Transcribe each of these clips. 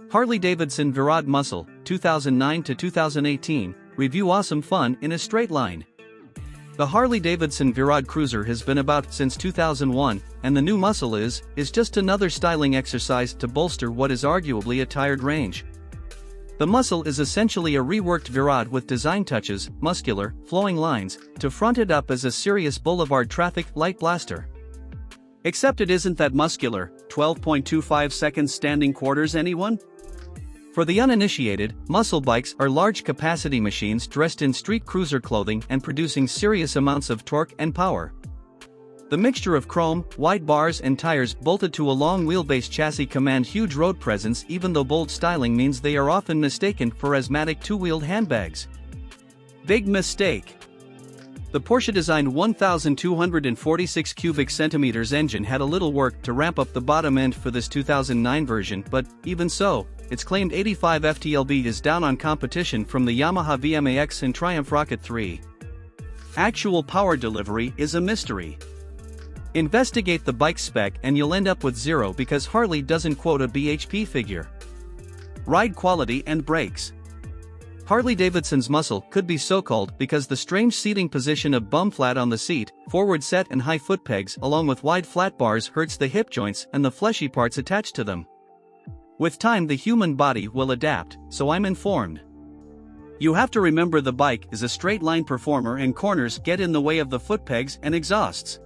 Harley-Davidson V-Rod Muscle, 2009 to 2018, review awesome fun in a straight line. The Harley-Davidson V-Rod Cruiser has been about since 2001, and the new Muscle is just another styling exercise to bolster what is arguably a tired range. The Muscle is essentially a reworked V-Rod with design touches, muscular, flowing lines, to front it up as a serious boulevard traffic light blaster. Except it isn't that muscular. 12.25 seconds standing quarters, anyone? For the uninitiated, muscle bikes are large-capacity machines dressed in street cruiser clothing and producing serious amounts of torque and power. The mixture of chrome, wide bars and tires bolted to a long wheelbase chassis command huge road presence, even though bold styling means they are often mistaken for asthmatic two-wheeled handbags. Big mistake. The Porsche-designed 1,246 cubic centimeters engine had a little work to ramp up the bottom end for this 2009 version, but, even so, its claimed 85 FTLB is down on competition from the Yamaha VMAX and Triumph Rocket 3. Actual power delivery is a mystery. Investigate the bike spec and you'll end up with zero because Harley doesn't quote a BHP figure. Ride quality and brakes. Harley-Davidson's Muscle could be so called because the strange seating position of bum flat on the seat, forward set and high foot pegs along with wide flat bars hurts the hip joints and the fleshy parts attached to them. With time the human body will adapt, so I'm informed. You have to remember the bike is a straight line performer and corners get in the way of the foot pegs and exhausts.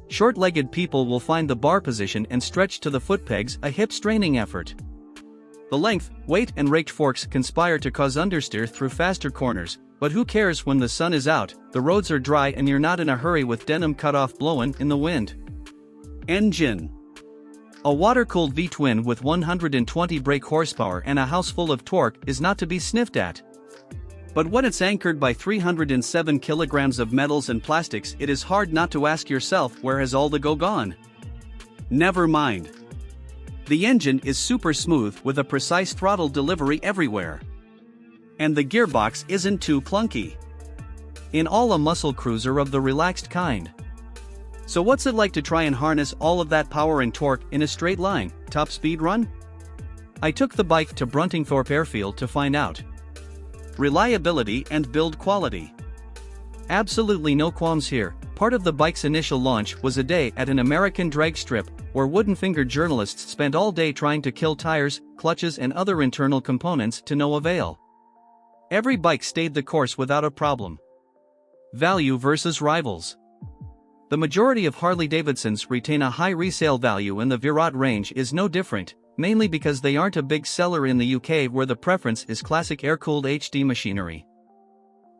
Short-legged people will find the bar position and stretch to the foot pegs a hip-straining effort. The length, weight and raked forks conspire to cause understeer through faster corners, but who cares when the sun is out, the roads are dry and you're not in a hurry with denim cut-off blowin' in the wind. Engine. A water-cooled V-twin with 120 brake horsepower and a house full of torque is not to be sniffed at. But when it's anchored by 307 kilograms of metals and plastics, it is hard not to ask yourself, where has all the go gone? Never mind. The engine is super smooth with a precise throttle delivery everywhere. And the gearbox isn't too clunky. In all, a muscle cruiser of the relaxed kind. So what's it like to try and harness all of that power and torque in a straight line, top speed run? I took the bike to Bruntingthorpe Airfield to find out. Reliability and build quality. Absolutely no qualms here. Part of the bike's initial launch was a day at an American drag strip, where wooden-fingered journalists spent all day trying to kill tires, clutches and other internal components to no avail. Every bike stayed the course without a problem. Value versus rivals. The majority of Harley-Davidsons retain a high resale value and the V-Rod range is no different, mainly because they aren't a big seller in the UK where the preference is classic air-cooled HD machinery.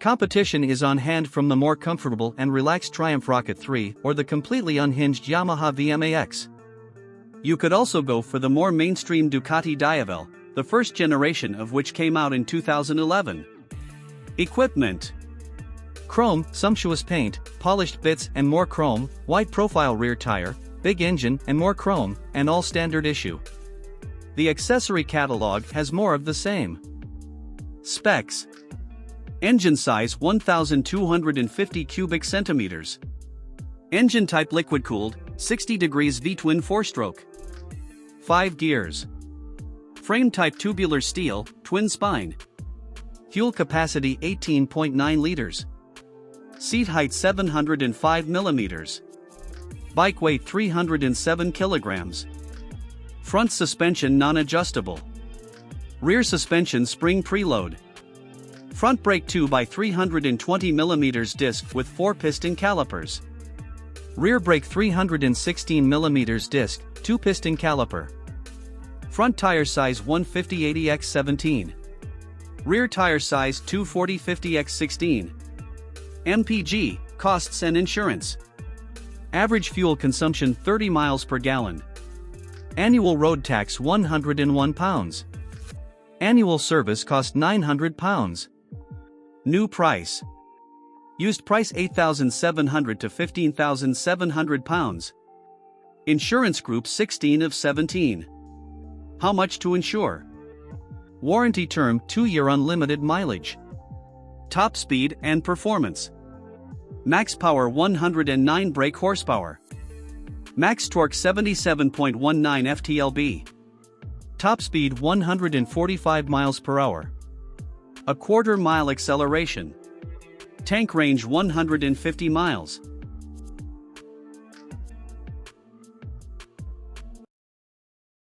Competition is on hand from the more comfortable and relaxed Triumph Rocket 3 or the completely unhinged Yamaha VMAX. You could also go for the more mainstream Ducati Diavel, the first generation of which came out in 2011. Equipment. Chrome, sumptuous paint, polished bits and more chrome, wide profile rear tire, big engine and more chrome, and all standard issue. The accessory catalog has more of the same. Specs. Engine size 1,250 cubic centimeters. Engine type liquid cooled, 60 degrees V-twin 4-stroke. 5 gears. Frame type tubular steel, twin spine. Fuel capacity 18.9 liters. Seat height 705 millimeters. Bike weight 307 kilograms. Front suspension non-adjustable. Rear suspension spring preload. Front brake 2x320 mm disc with 4-piston calipers. Rear brake 316 mm disc, 2-piston caliper. Front tire size 150/80x17. Rear tire size 240/50x16. MPG, costs and insurance. Average fuel consumption 30 miles per gallon. Annual road tax £101. Annual service cost £900. New price. Used price £8,700 to £15,700. Insurance group 16 of 17. How much to insure? Warranty term 2-year unlimited mileage. Top speed and performance. Max power 109 brake horsepower. Max torque 77.19 FTLB. Top speed 145 miles per hour. A quarter-mile acceleration. Tank range 150 miles.